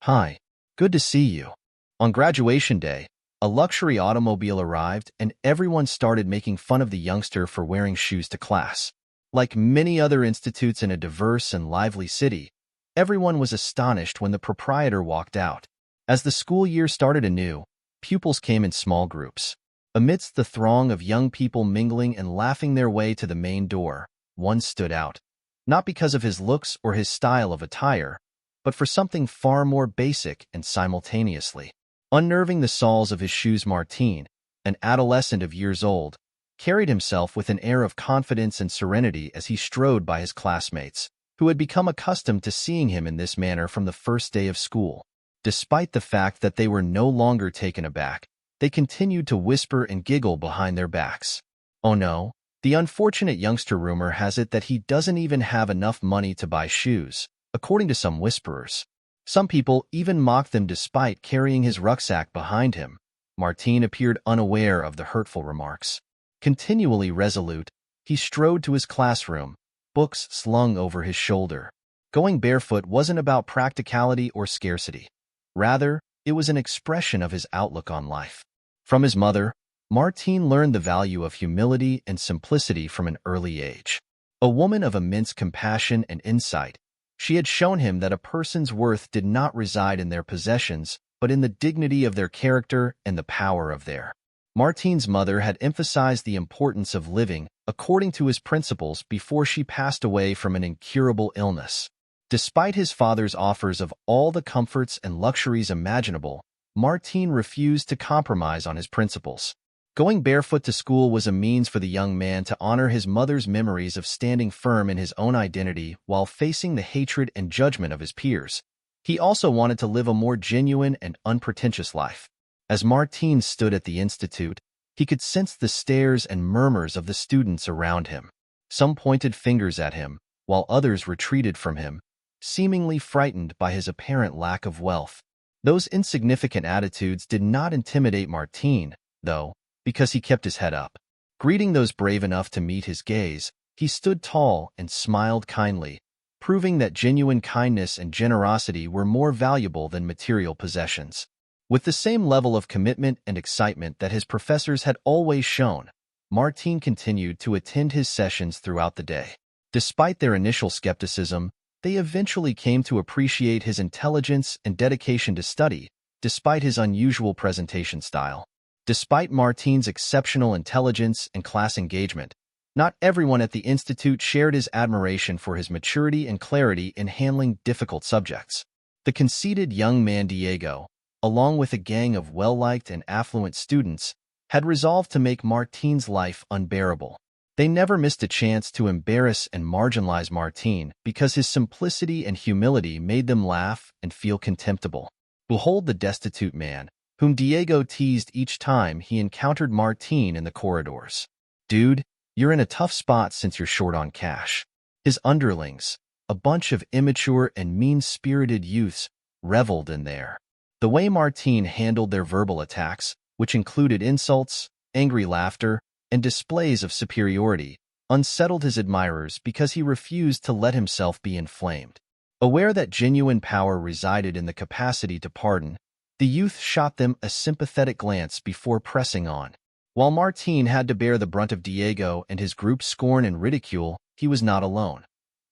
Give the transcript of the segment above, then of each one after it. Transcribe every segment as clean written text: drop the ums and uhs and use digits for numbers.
Hi, good to see you. On graduation day, a luxury automobile arrived and everyone started making fun of the youngster for wearing shoes to class. Like many other institutes in a diverse and lively city, everyone was astonished when the proprietor walked out. As the school year started anew, pupils came in small groups. Amidst the throng of young people mingling and laughing their way to the main door, one stood out. Not because of his looks or his style of attire, but for something far more basic and simultaneously unnerving. The soles of his shoes. Martin, an adolescent of years old, carried himself with an air of confidence and serenity as he strode by his classmates, who had become accustomed to seeing him in this manner from the first day of school. Despite the fact that they were no longer taken aback, they continued to whisper and giggle behind their backs. Oh no, the unfortunate youngster. Rumor has it that he doesn't even have enough money to buy shoes, according to some whisperers. Some people even mocked them despite carrying his rucksack behind him. Martin appeared unaware of the hurtful remarks. Continually resolute, he strode to his classroom, books slung over his shoulder. Going barefoot wasn't about practicality or scarcity. Rather, it was an expression of his outlook on life. From his mother, Martin learned the value of humility and simplicity from an early age. A woman of immense compassion and insight, she had shown him that a person's worth did not reside in their possessions, but in the dignity of their character and the power of their. Martin's mother had emphasized the importance of living according to his principles before she passed away from an incurable illness. Despite his father's offers of all the comforts and luxuries imaginable, Martin refused to compromise on his principles. Going barefoot to school was a means for the young man to honor his mother's memories of standing firm in his own identity while facing the hatred and judgment of his peers. He also wanted to live a more genuine and unpretentious life. As Martin stood at the institute, he could sense the stares and murmurs of the students around him. Some pointed fingers at him, while others retreated from him, seemingly frightened by his apparent lack of wealth. Those insignificant attitudes did not intimidate Martin, though, because he kept his head up. Greeting those brave enough to meet his gaze, he stood tall and smiled kindly, proving that genuine kindness and generosity were more valuable than material possessions. With the same level of commitment and excitement that his professors had always shown, Martin continued to attend his sessions throughout the day. Despite their initial skepticism, they eventually came to appreciate his intelligence and dedication to study, despite his unusual presentation style. Despite Martin's exceptional intelligence and class engagement, not everyone at the institute shared his admiration for his maturity and clarity in handling difficult subjects. The conceited young man Diego, along with a gang of well-liked and affluent students, had resolved to make Martin's life unbearable. They never missed a chance to embarrass and marginalize Martin because his simplicity and humility made them laugh and feel contemptible. Behold the destitute man, whom Diego teased each time he encountered Martin in the corridors. Dude, you're in a tough spot since you're short on cash. His underlings, a bunch of immature and mean-spirited youths, reveled in there. The way Martin handled their verbal attacks, which included insults, angry laughter, and displays of superiority, unsettled his admirers because he refused to let himself be inflamed. Aware that genuine power resided in the capacity to pardon, the youth shot them a sympathetic glance before pressing on. While Martin had to bear the brunt of Diego and his group's scorn and ridicule, he was not alone.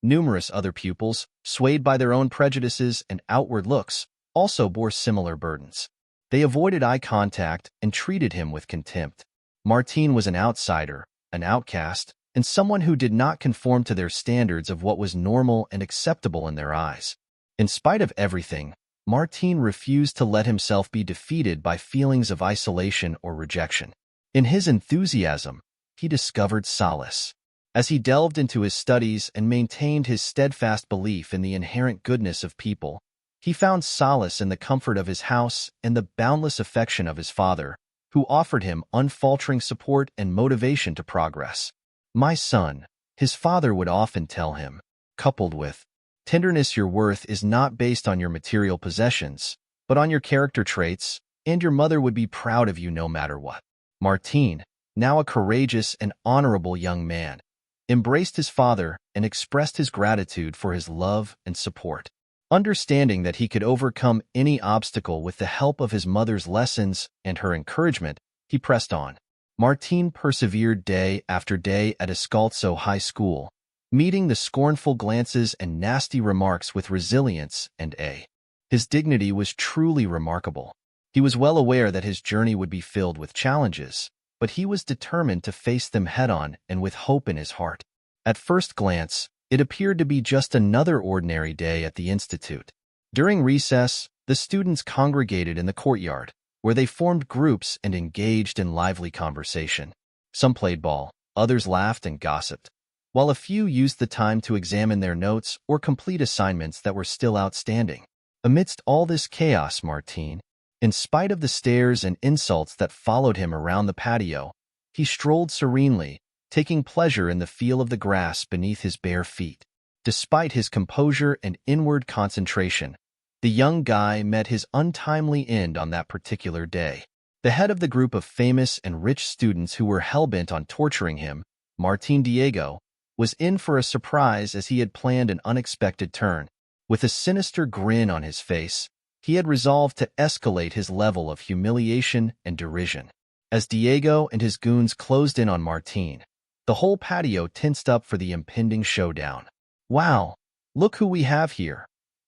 Numerous other pupils, swayed by their own prejudices and outward looks, also bore similar burdens. They avoided eye contact and treated him with contempt. Martin was an outsider, an outcast, and someone who did not conform to their standards of what was normal and acceptable in their eyes. In spite of everything, Martin refused to let himself be defeated by feelings of isolation or rejection. In his enthusiasm, he discovered solace. As he delved into his studies and maintained his steadfast belief in the inherent goodness of people, he found solace in the comfort of his house and the boundless affection of his father, who offered him unfaltering support and motivation to progress. "My son," his father would often tell him, coupled with tenderness, your worth is not based on your material possessions, but on your character traits, and your mother would be proud of you no matter what. Martin, now a courageous and honorable young man, embraced his father and expressed his gratitude for his love and support. Understanding that he could overcome any obstacle with the help of his mother's lessons and her encouragement, he pressed on. Martin persevered day after day at Escalzo High School, meeting the scornful glances and nasty remarks with resilience and his dignity was truly remarkable. He was well aware that his journey would be filled with challenges, but he was determined to face them head-on and with hope in his heart. At first glance, it appeared to be just another ordinary day at the institute. During recess, the students congregated in the courtyard, where they formed groups and engaged in lively conversation. Some played ball, others laughed and gossiped, while a few used the time to examine their notes or complete assignments that were still outstanding. Amidst all this chaos, Martin, in spite of the stares and insults that followed him around the patio, he strolled serenely, taking pleasure in the feel of the grass beneath his bare feet. Despite his composure and inward concentration, the young guy met his untimely end on that particular day. The head of the group of famous and rich students who were hell-bent on torturing him, Martin Diego, was in for a surprise as he had planned an unexpected turn. With a sinister grin on his face, he had resolved to escalate his level of humiliation and derision. As Diego and his goons closed in on Martin, the whole patio tensed up for the impending showdown. "Wow, look who we have here!"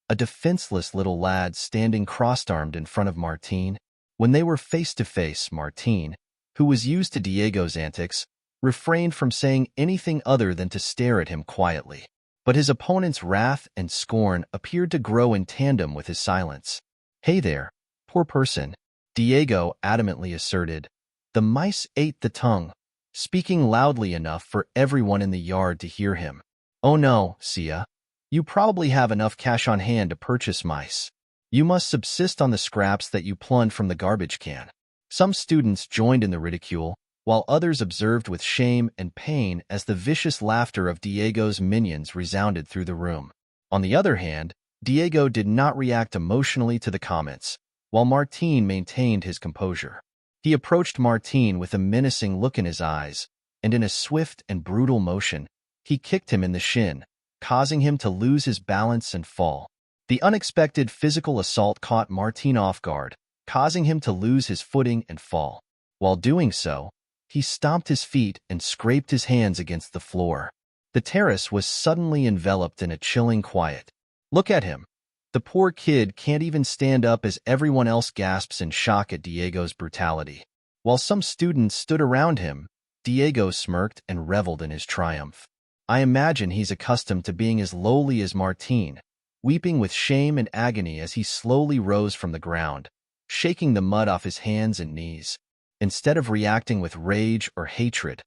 A defenseless little lad standing cross-armed in front of Martin. When they were face to face, Martin, who was used to Diego's antics, refrained from saying anything other than to stare at him quietly. But his opponent's wrath and scorn appeared to grow in tandem with his silence. "Hey there, poor person," Diego adamantly asserted. "The mice ate the tongue," speaking loudly enough for everyone in the yard to hear him. "Oh no, Sia. You probably have enough cash on hand to purchase mice. You must subsist on the scraps that you plunder from the garbage can." Some students joined in the ridicule, while others observed with shame and pain as the vicious laughter of Diego's minions resounded through the room. On the other hand, Diego did not react emotionally to the comments, while Martin maintained his composure. He approached Martin with a menacing look in his eyes, and in a swift and brutal motion, he kicked him in the shin, causing him to lose his balance and fall. The unexpected physical assault caught Martin off guard, causing him to lose his footing and fall. While doing so, he stomped his feet and scraped his hands against the floor. The terrace was suddenly enveloped in a chilling quiet. "Look at him. The poor kid can't even stand up as everyone else gasps in shock at Diego's brutality." While some students stood around him, Diego smirked and reveled in his triumph. I imagine he's accustomed to being as lowly as Martin, weeping with shame and agony as he slowly rose from the ground, shaking the mud off his hands and knees. Instead of reacting with rage or hatred,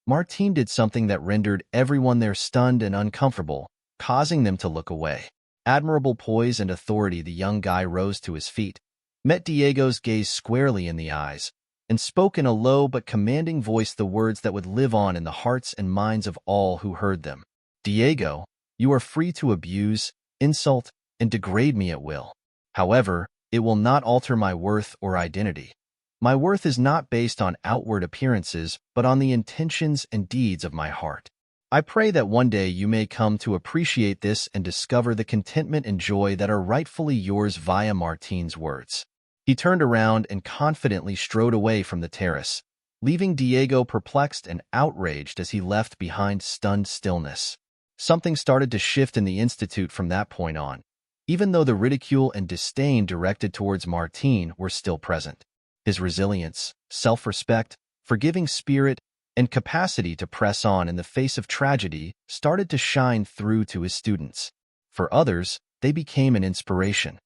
Martin did something that rendered everyone there stunned and uncomfortable, causing them to look away. Admirable poise and authority, the young guy rose to his feet, met Diego's gaze squarely in the eyes, and spoke in a low but commanding voice the words that would live on in the hearts and minds of all who heard them. "Diego, you are free to abuse, insult, and degrade me at will. However, it will not alter my worth or identity. My worth is not based on outward appearances, but on the intentions and deeds of my heart. I pray that one day you may come to appreciate this and discover the contentment and joy that are rightfully yours via Martin's words." He turned around and confidently strode away from the terrace, leaving Diego perplexed and outraged as he left behind stunned stillness. Something started to shift in the institute from that point on, even though the ridicule and disdain directed towards Martin were still present. His resilience, self-respect, forgiving spirit, and capacity to press on in the face of tragedy started to shine through to his students. For others, they became an inspiration.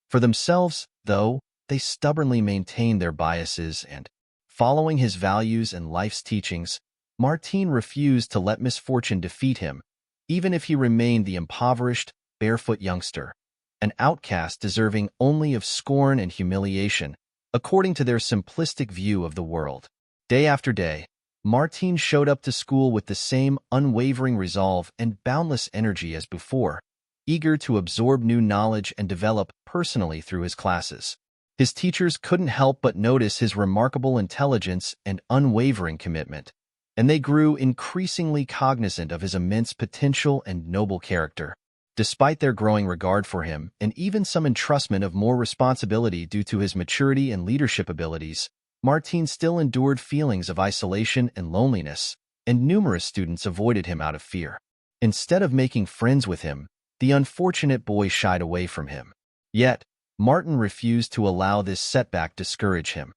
For themselves, though, they stubbornly maintained their biases and, following his values and life's teachings, Martin refused to let misfortune defeat him, even if he remained the impoverished, barefoot youngster, an outcast deserving only of scorn and humiliation, according to their simplistic view of the world. Day after day, Martin showed up to school with the same unwavering resolve and boundless energy as before, eager to absorb new knowledge and develop personally through his classes. His teachers couldn't help but notice his remarkable intelligence and unwavering commitment, and they grew increasingly cognizant of his immense potential and noble character. Despite their growing regard for him and even some entrustment of more responsibility due to his maturity and leadership abilities, Martin still endured feelings of isolation and loneliness, and numerous students avoided him out of fear. Instead of making friends with him, the unfortunate boy shied away from him. Yet, Martin refused to allow this setback discourage him.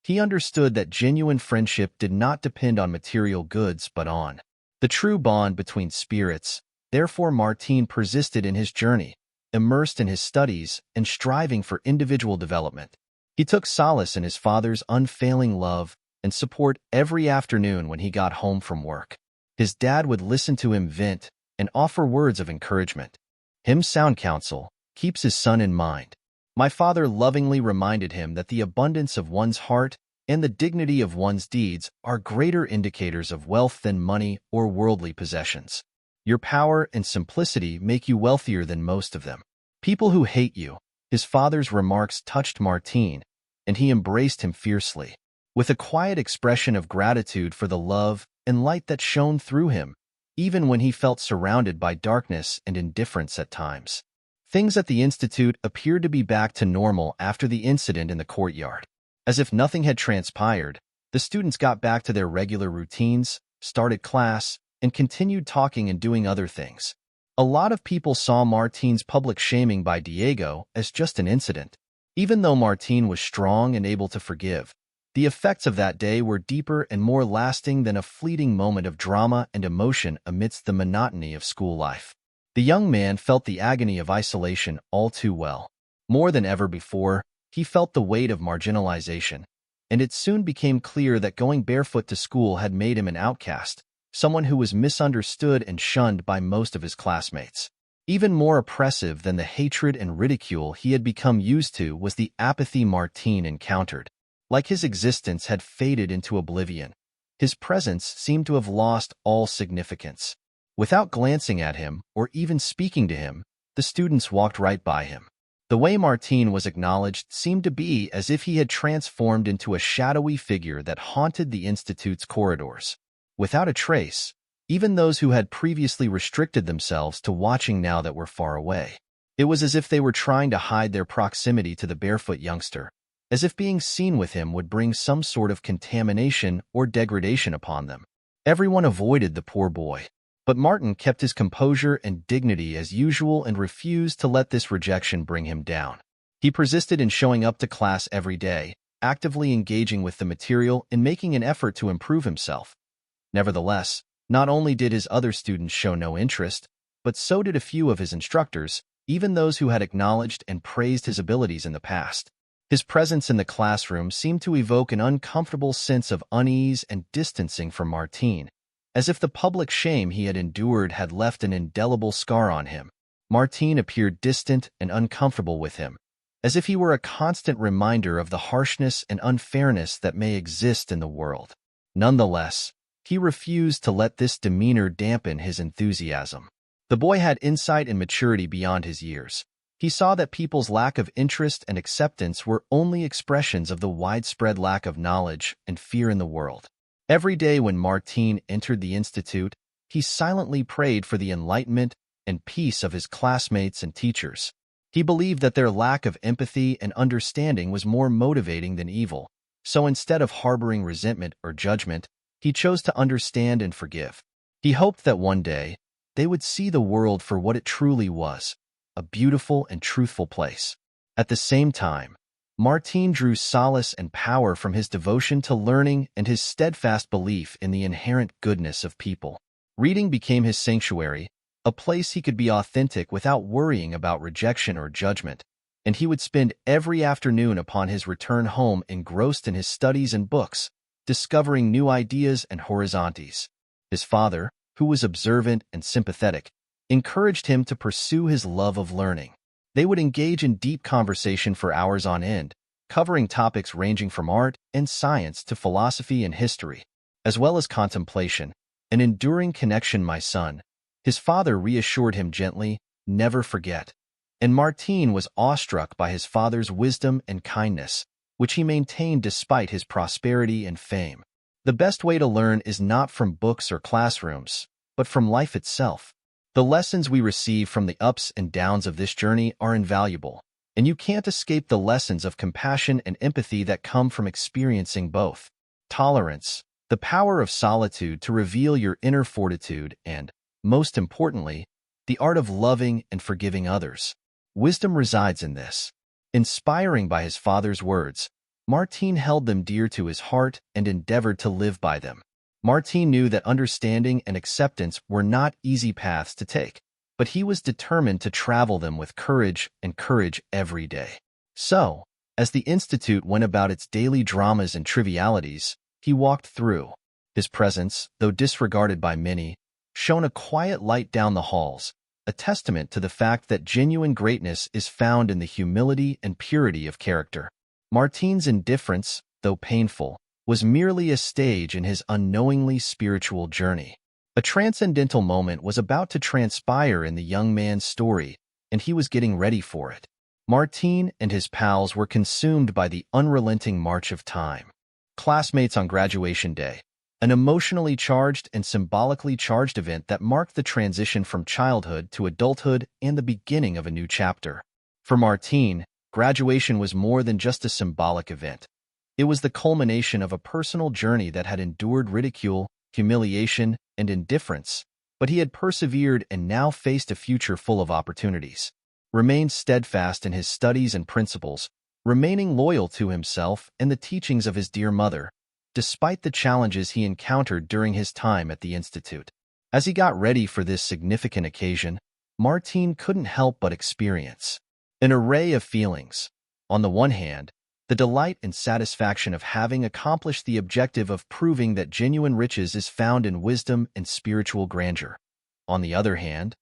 He understood that genuine friendship did not depend on material goods but on the true bond between spirits. Therefore, Martin persisted in his journey, immersed in his studies and striving for individual development. He took solace in his father's unfailing love and support every afternoon when he got home from work. His dad would listen to him vent and offer words of encouragement. Him's sound counsel keeps his son in mind. My father lovingly reminded him that the abundance of one's heart and the dignity of one's deeds are greater indicators of wealth than money or worldly possessions. Your power and simplicity make you wealthier than most of them. People who hate you. His father's remarks touched Martin, and he embraced him fiercely. With a quiet expression of gratitude for the love and light that shone through him, even when he felt surrounded by darkness and indifference at times. Things at the institute appeared to be back to normal after the incident in the courtyard. As if nothing had transpired, the students got back to their regular routines, started class, and continued talking and doing other things. A lot of people saw Martin's public shaming by Diego as just an incident. Even though Martin was strong and able to forgive, the effects of that day were deeper and more lasting than a fleeting moment of drama and emotion amidst the monotony of school life. The young man felt the agony of isolation all too well. More than ever before, he felt the weight of marginalization, and it soon became clear that going barefoot to school had made him an outcast, someone who was misunderstood and shunned by most of his classmates. Even more oppressive than the hatred and ridicule he had become used to was the apathy Martin encountered. Like his existence had faded into oblivion, his presence seemed to have lost all significance. Without glancing at him or even speaking to him, the students walked right by him. The way Martin was acknowledged seemed to be as if he had transformed into a shadowy figure that haunted the institute's corridors. Without a trace, even those who had previously restricted themselves to watching now that were far away. It was as if they were trying to hide their proximity to the barefoot youngster, as if being seen with him would bring some sort of contamination or degradation upon them. Everyone avoided the poor boy, but Martin kept his composure and dignity as usual and refused to let this rejection bring him down. He persisted in showing up to class every day, actively engaging with the material and making an effort to improve himself. Nevertheless, not only did his other students show no interest, but so did a few of his instructors, even those who had acknowledged and praised his abilities in the past. His presence in the classroom seemed to evoke an uncomfortable sense of unease and distancing from Martin, as if the public shame he had endured had left an indelible scar on him. Martin appeared distant and uncomfortable with him, as if he were a constant reminder of the harshness and unfairness that may exist in the world. Nonetheless, he refused to let this demeanor dampen his enthusiasm. The boy had insight and maturity beyond his years. He saw that people's lack of interest and acceptance were only expressions of the widespread lack of knowledge and fear in the world. Every day when Martin entered the institute, he silently prayed for the enlightenment and peace of his classmates and teachers. He believed that their lack of empathy and understanding was more motivating than evil, so instead of harboring resentment or judgment, he chose to understand and forgive. He hoped that one day, they would see the world for what it truly was, a beautiful and truthful place. At the same time, Martin drew solace and power from his devotion to learning and his steadfast belief in the inherent goodness of people. Reading became his sanctuary, a place he could be authentic without worrying about rejection or judgment, and he would spend every afternoon upon his return home engrossed in his studies and books, discovering new ideas and horizontes. His father, who was observant and sympathetic, encouraged him to pursue his love of learning. They would engage in deep conversation for hours on end, covering topics ranging from art and science to philosophy and history, as well as contemplation. An enduring connection, my son, his father reassured him gently, never forget. And Martin was awestruck by his father's wisdom and kindness, which he maintained despite his prosperity and fame. The best way to learn is not from books or classrooms, but from life itself. The lessons we receive from the ups and downs of this journey are invaluable, and you can't escape the lessons of compassion and empathy that come from experiencing both. Tolerance, the power of solitude to reveal your inner fortitude, and, most importantly, the art of loving and forgiving others. Wisdom resides in this. Inspiring by his father's words, Martin held them dear to his heart and endeavored to live by them. Martin knew that understanding and acceptance were not easy paths to take, but he was determined to travel them with courage and courage every day. So, as the Institute went about its daily dramas and trivialities, he walked through. His presence, though disregarded by many, shone a quiet light down the halls, a testament to the fact that genuine greatness is found in the humility and purity of character. Martin's indifference, though painful, was merely a stage in his unknowingly spiritual journey. A transcendental moment was about to transpire in the young man's story, and he was getting ready for it. Martin and his pals were consumed by the unrelenting march of time. Classmates on graduation day, an emotionally charged and symbolically charged event that marked the transition from childhood to adulthood and the beginning of a new chapter. For Martin, graduation was more than just a symbolic event. It was the culmination of a personal journey that had endured ridicule, humiliation, and indifference, but he had persevered and now faced a future full of opportunities. Remained steadfast in his studies and principles, remaining loyal to himself and the teachings of his dear mother, despite the challenges he encountered during his time at the Institute. As he got ready for this significant occasion, Martin couldn't help but experience an array of feelings. On the one hand, the delight and satisfaction of having accomplished the objective of proving that genuine riches is found in wisdom and spiritual grandeur. On the other hand,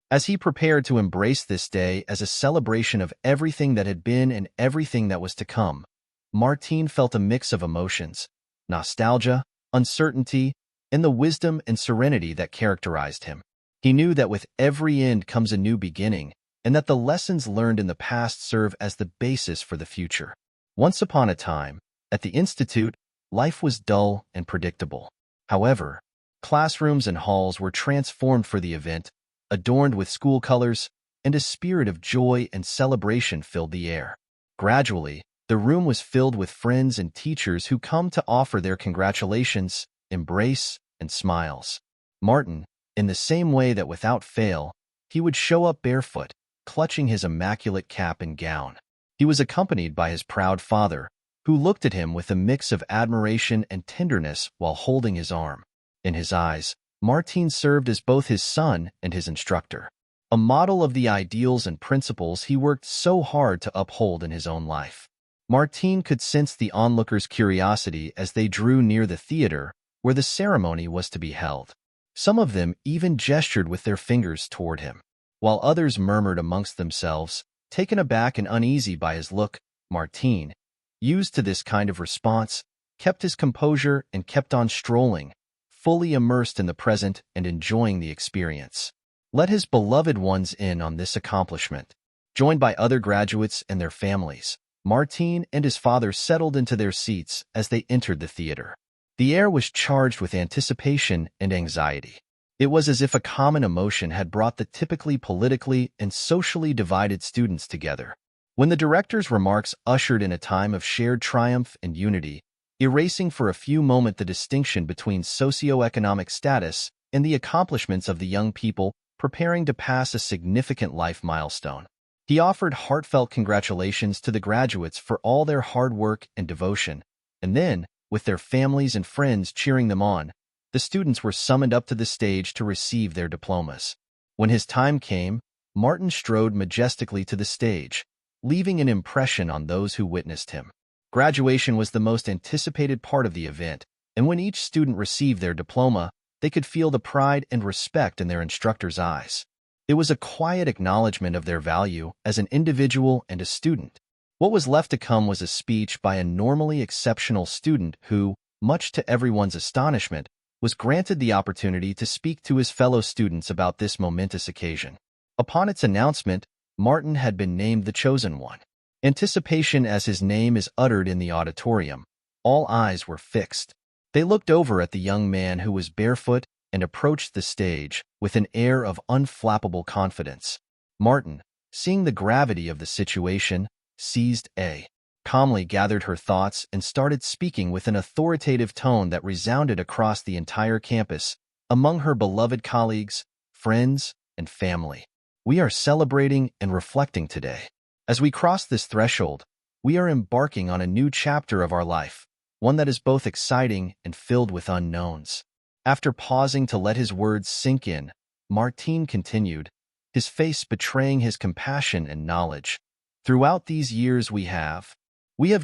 as he prepared to embrace this day as a celebration of everything that had been and everything that was to come, Martin felt a mix of emotions, nostalgia, uncertainty, and the wisdom and serenity that characterized him. He knew that with every end comes a new beginning, and that the lessons learned in the past serve as the basis for the future. Once upon a time, at the Institute, life was dull and predictable. However, classrooms and halls were transformed for the event, adorned with school colors, and a spirit of joy and celebration filled the air. Gradually, the room was filled with friends and teachers who come to offer their congratulations, embrace, and smiles. Martin, in the same way that without fail, he would show up barefoot, clutching his immaculate cap and gown. He was accompanied by his proud father, who looked at him with a mix of admiration and tenderness while holding his arm. In his eyes, Martin served as both his son and his instructor, a model of the ideals and principles he worked so hard to uphold in his own life. Martin could sense the onlookers' curiosity as they drew near the theater where the ceremony was to be held. Some of them even gestured with their fingers toward him, while others murmured amongst themselves, taken aback and uneasy by his look. Martin, used to this kind of response, kept his composure and kept on strolling, fully immersed in the present and enjoying the experience. Let his beloved ones in on this accomplishment. Joined by other graduates and their families, Martin and his father settled into their seats as they entered the theater. The air was charged with anticipation and anxiety. It was as if a common emotion had brought the typically politically and socially divided students together. When the director's remarks ushered in a time of shared triumph and unity, erasing for a few moments the distinction between socioeconomic status and the accomplishments of the young people preparing to pass a significant life milestone. He offered heartfelt congratulations to the graduates for all their hard work and devotion, and then, with their families and friends cheering them on, the students were summoned up to the stage to receive their diplomas. When his time came, Martin strode majestically to the stage, leaving an impression on those who witnessed him. Graduation was the most anticipated part of the event, and when each student received their diploma, they could feel the pride and respect in their instructor's eyes. It was a quiet acknowledgement of their value as an individual and a student. What was left to come was a speech by a normally exceptional student who, much to everyone's astonishment, was granted the opportunity to speak to his fellow students about this momentous occasion. Upon its announcement, Martin had been named the chosen one. Anticipation as his name is uttered in the auditorium. All eyes were fixed. They looked over at the young man who was barefoot, and approached the stage with an air of unflappable confidence. Martin, seeing the gravity of the situation, calmly gathered her thoughts and started speaking with an authoritative tone that resounded across the entire campus, among her beloved colleagues, friends, and family. We are celebrating and reflecting today. As we cross this threshold, we are embarking on a new chapter of our life, one that is both exciting and filled with unknowns. After pausing to let his words sink in, Martin continued, his face betraying his compassion and knowledge. Throughout these years we have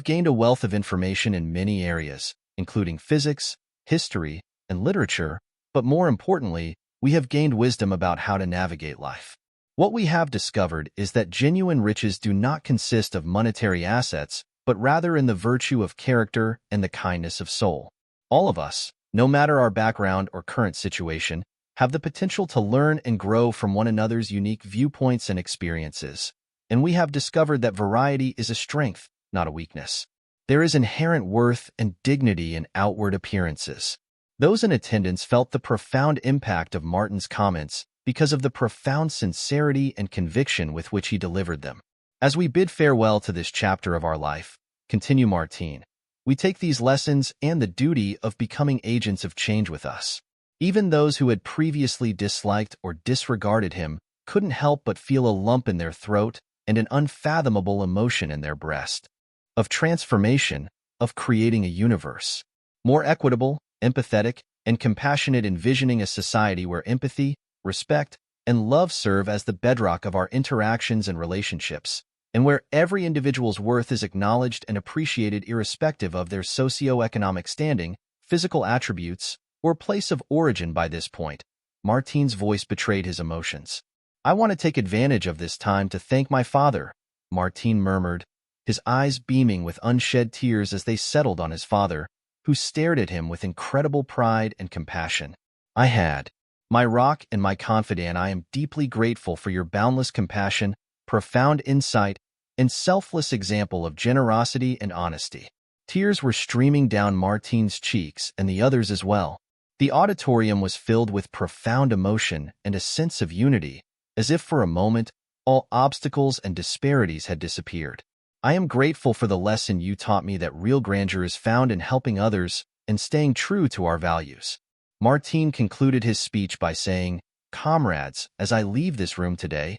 gained a wealth of information in many areas, including physics, history, and literature, but more importantly, we have gained wisdom about how to navigate life. What we have discovered is that genuine riches do not consist of monetary assets, but rather in the virtue of character and the kindness of soul. All of us, no matter our background or current situation, have the potential to learn and grow from one another's unique viewpoints and experiences. And we have discovered that variety is a strength, not a weakness. There is inherent worth and dignity in outward appearances. Those in attendance felt the profound impact of Martin's comments because of the profound sincerity and conviction with which he delivered them. As we bid farewell to this chapter of our life, continue Martin, we take these lessons and the duty of becoming agents of change with us. Even those who had previously disliked or disregarded him couldn't help but feel a lump in their throat and an unfathomable emotion in their breast. Of transformation, of creating a universe more equitable, empathetic, and compassionate, envisioning a society where empathy, respect, and love serve as the bedrock of our interactions and relationships, and where every individual's worth is acknowledged and appreciated irrespective of their socioeconomic standing, physical attributes, or place of origin. By this point, Martin's voice betrayed his emotions. I want to take advantage of this time to thank my father, Martin murmured, his eyes beaming with unshed tears as they settled on his father, who stared at him with incredible pride and compassion. My rock and my confidant, I am deeply grateful for your boundless compassion, profound insight, and selfless example of generosity and honesty. Tears were streaming down Martin's cheeks and the others as well. The auditorium was filled with profound emotion and a sense of unity, as if for a moment, all obstacles and disparities had disappeared. I am grateful for the lesson you taught me that real grandeur is found in helping others and staying true to our values. Martin concluded his speech by saying, Comrades, as I leave this room today,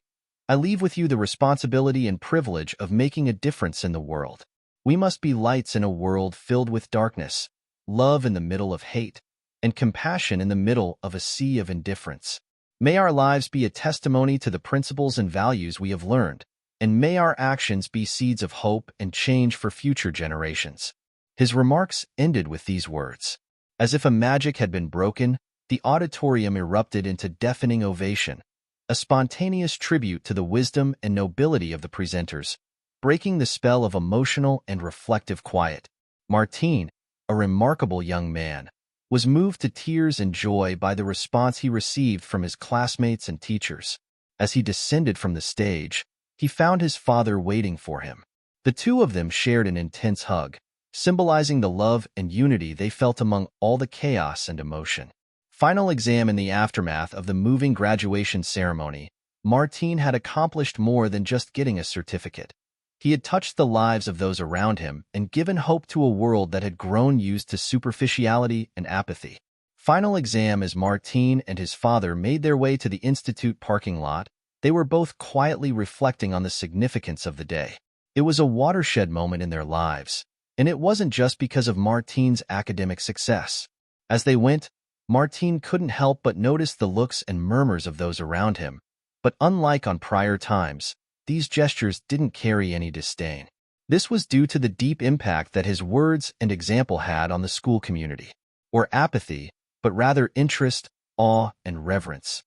I leave with you the responsibility and privilege of making a difference in the world. We must be lights in a world filled with darkness, love in the middle of hate, and compassion in the middle of a sea of indifference. May our lives be a testimony to the principles and values we have learned, and may our actions be seeds of hope and change for future generations. His remarks ended with these words. As if a magic had been broken, the auditorium erupted into deafening ovation, a spontaneous tribute to the wisdom and nobility of the presenters, breaking the spell of emotional and reflective quiet. Martin, a remarkable young man, was moved to tears and joy by the response he received from his classmates and teachers. As he descended from the stage, he found his father waiting for him. The two of them shared an intense hug, symbolizing the love and unity they felt among all the chaos and emotion. Final exam. In the aftermath of the moving graduation ceremony, Martin had accomplished more than just getting a certificate. He had touched the lives of those around him and given hope to a world that had grown used to superficiality and apathy. Final exam. As Martin and his father made their way to the institute parking lot, they were both quietly reflecting on the significance of the day. It was a watershed moment in their lives, and it wasn't just because of Martin's academic success. As they went, Martin couldn't help but notice the looks and murmurs of those around him, but unlike on prior times, these gestures didn't carry any disdain. This was due to the deep impact that his words and example had on the school community, or apathy, but rather interest, awe, and reverence.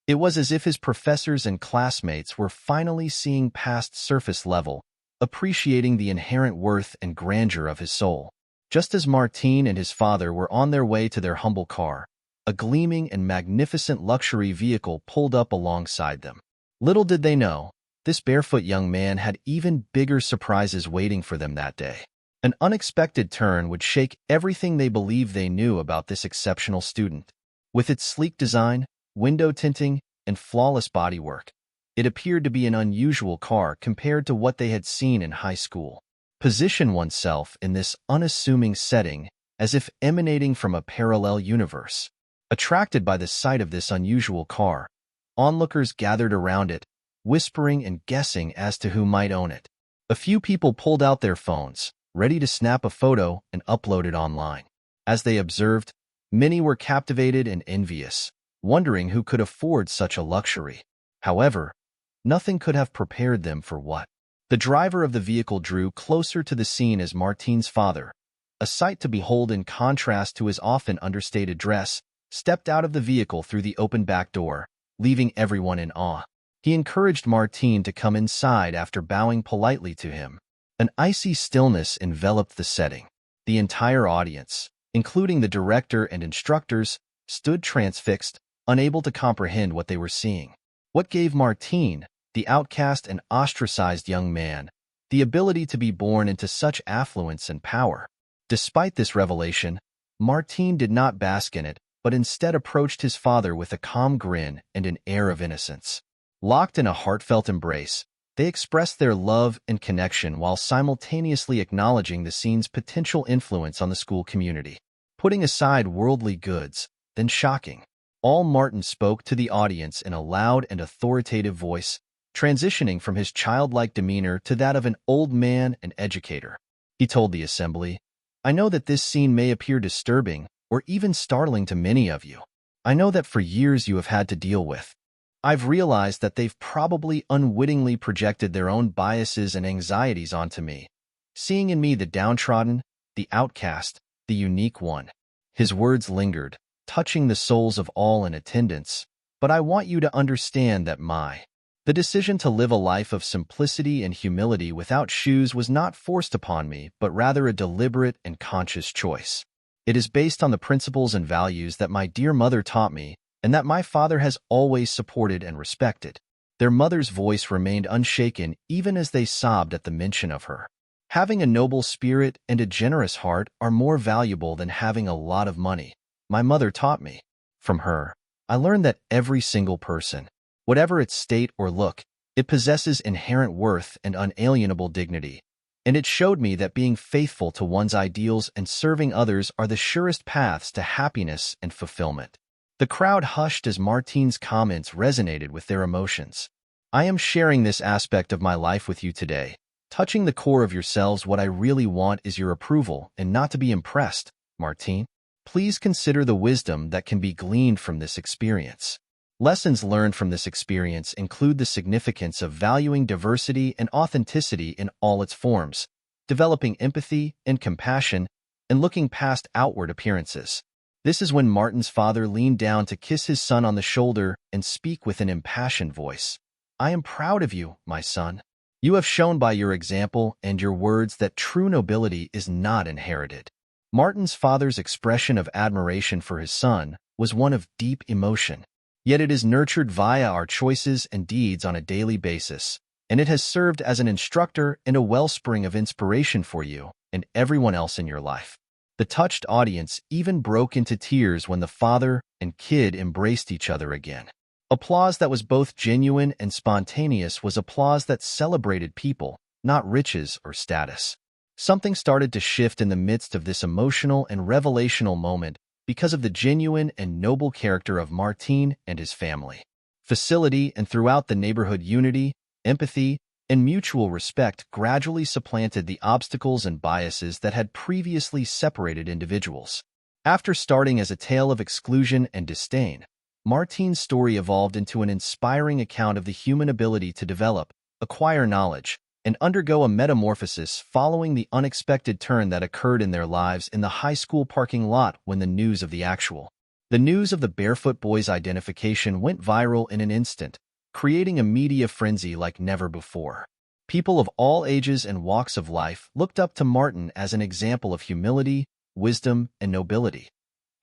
It was as if his professors and classmates were finally seeing past surface level, appreciating the inherent worth and grandeur of his soul. Just as Martin and his father were on their way to their humble car, a gleaming and magnificent luxury vehicle pulled up alongside them. Little did they know, this barefoot young man had even bigger surprises waiting for them that day. An unexpected turn would shake everything they believed they knew about this exceptional student. With its sleek design, window tinting, and flawless bodywork, it appeared to be an unusual car compared to what they had seen in high school. Position oneself in this unassuming setting as if emanating from a parallel universe. Attracted by the sight of this unusual car, onlookers gathered around it, whispering and guessing as to who might own it. A few people pulled out their phones, ready to snap a photo and upload it online. As they observed, many were captivated and envious, wondering who could afford such a luxury. However, nothing could have prepared them for what the driver of the vehicle drew closer to the scene as Martine's father, a sight to behold in contrast to his often understated dress, stepped out of the vehicle through the open back door, leaving everyone in awe. He encouraged Martine to come inside after bowing politely to him. An icy stillness enveloped the setting. The entire audience, including the director and instructors, stood transfixed, unable to comprehend what they were seeing. What gave Martine, the outcast and ostracized young man, the ability to be born into such affluence and power? Despite this revelation, Martine did not bask in it, but instead approached his father with a calm grin and an air of innocence. Locked in a heartfelt embrace, they expressed their love and connection while simultaneously acknowledging the scene's potential influence on the school community. Putting aside worldly goods, then shocking, Martin spoke to the audience in a loud and authoritative voice, transitioning from his childlike demeanor to that of an old man and educator. He told the assembly, "I know that this scene may appear disturbing or even startling to many of you. I know that for years you have had to deal with. I've realized that they've probably unwittingly projected their own biases and anxieties onto me, seeing in me the downtrodden, the outcast, the unique one." His words lingered, touching the souls of all in attendance, but I want you to understand that the decision to live a life of simplicity and humility without shoes was not forced upon me, but rather a deliberate and conscious choice. It is based on the principles and values that my dear mother taught me and that my father has always supported and respected. Their mother's voice remained unshaken even as they sobbed at the mention of her. Having a noble spirit and a generous heart are more valuable than having a lot of money, my mother taught me. From her, I learned that every single person, whatever its state or look, it possesses inherent worth and unalienable dignity, and it showed me that being faithful to one's ideals and serving others are the surest paths to happiness and fulfillment. The crowd hushed as Martine's comments resonated with their emotions. "I am sharing this aspect of my life with you today, touching the core of yourselves. What I really want is your approval and not to be impressed, Martine. Please consider the wisdom that can be gleaned from this experience." Lessons learned from this experience include the significance of valuing diversity and authenticity in all its forms, developing empathy and compassion, and looking past outward appearances. This is when Martin's father leaned down to kiss his son on the shoulder and speak with an impassioned voice. "I am proud of you, my son. You have shown by your example and your words that true nobility is not inherited." Martin's father's expression of admiration for his son was one of deep emotion. Yet it is nurtured via our choices and deeds on a daily basis, and it has served as an instructor and a wellspring of inspiration for you and everyone else in your life. The touched audience even broke into tears when the father and kid embraced each other again. Applause that was both genuine and spontaneous was applause that celebrated people, not riches or status. Something started to shift in the midst of this emotional and revelational moment because of the genuine and noble character of Martine and his family. Facility and throughout the neighborhood, unity, empathy, and mutual respect gradually supplanted the obstacles and biases that had previously separated individuals. After starting as a tale of exclusion and disdain, Martine's story evolved into an inspiring account of the human ability to develop, acquire knowledge, and undergo a metamorphosis following the unexpected turn that occurred in their lives in the high school parking lot when the news of the Barefoot boys' identification went viral in an instant, creating a media frenzy like never before. People of all ages and walks of life looked up to Martin as an example of humility, wisdom, and nobility.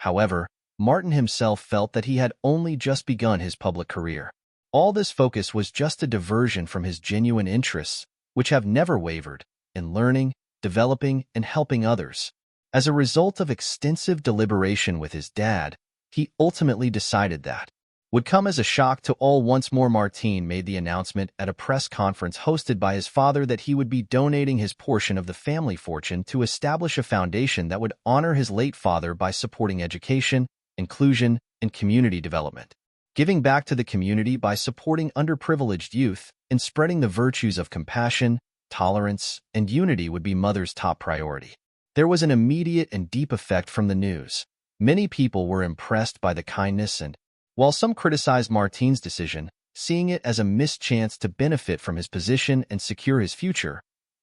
However, Martin himself felt that he had only just begun his public career. All this focus was just a diversion from his genuine interests, which have never wavered, in learning, developing, and helping others. As a result of extensive deliberation with his dad, he ultimately decided that would come as a shock to all. Once more, Martin made the announcement at a press conference hosted by his father that he would be donating his portion of the family fortune to establish a foundation that would honor his late father by supporting education, inclusion, and community development. Giving back to the community by supporting underprivileged youth and spreading the virtues of compassion, tolerance, and unity would be Mother's top priority. There was an immediate and deep effect from the news. Many people were impressed by the kindness and, while some criticized Martin's decision, seeing it as a missed chance to benefit from his position and secure his future,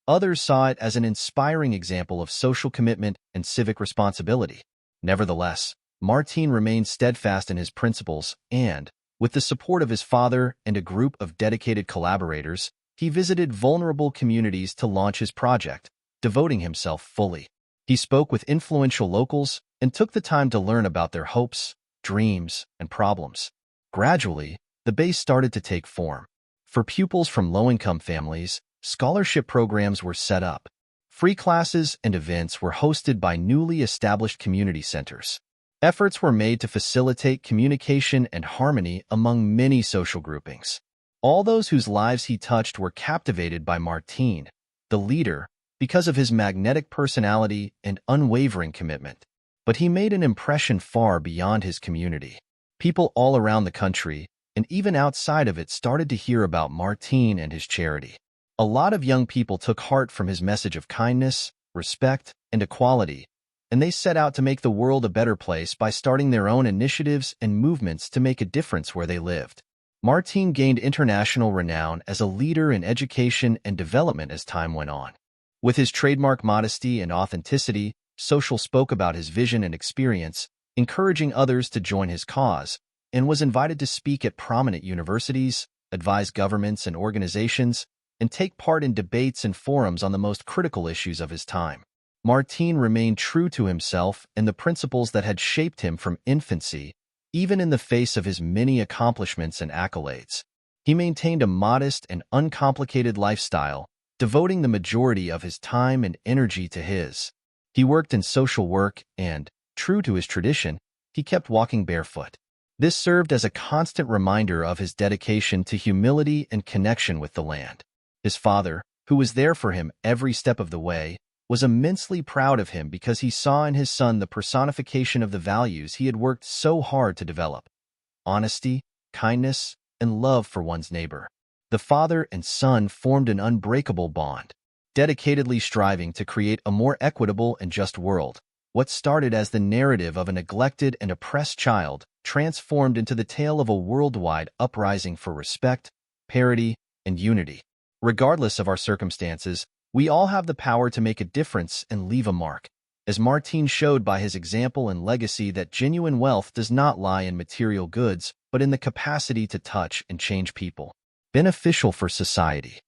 others saw it as an inspiring example of social commitment and civic responsibility. Nevertheless, Martin remained steadfast in his principles and, with the support of his father and a group of dedicated collaborators, he visited vulnerable communities to launch his project, devoting himself fully. He spoke with influential locals and took the time to learn about their hopes, dreams, and problems. Gradually, the base started to take form. For pupils from low-income families, scholarship programs were set up. Free classes and events were hosted by newly established community centers. Efforts were made to facilitate communication and harmony among many social groupings. All those whose lives he touched were captivated by Martin, the leader, because of his magnetic personality and unwavering commitment. But he made an impression far beyond his community. People all around the country, and even outside of it, started to hear about Martin and his charity. A lot of young people took heart from his message of kindness, respect, and equality, and they set out to make the world a better place by starting their own initiatives and movements to make a difference where they lived. Martin gained international renown as a leader in education and development as time went on. With his trademark modesty and authenticity, Social spoke about his vision and experience, encouraging others to join his cause, and was invited to speak at prominent universities, advise governments and organizations, and take part in debates and forums on the most critical issues of his time. Martin remained true to himself and the principles that had shaped him from infancy, even in the face of his many accomplishments and accolades. He maintained a modest and uncomplicated lifestyle, devoting the majority of his time and energy to his. He worked in social work and, true to his tradition, he kept walking barefoot. This served as a constant reminder of his dedication to humility and connection with the land. His father, who was there for him every step of the way, was immensely proud of him because he saw in his son the personification of the values he had worked so hard to develop: honesty, kindness, and love for one's neighbor. The father and son formed an unbreakable bond, dedicatedly striving to create a more equitable and just world. What started as the narrative of a neglected and oppressed child transformed into the tale of a worldwide uprising for respect, parity, and unity. Regardless of our circumstances, we all have the power to make a difference and leave a mark. As Martin showed by his example and legacy that genuine wealth does not lie in material goods, but in the capacity to touch and change people. Beneficial for society.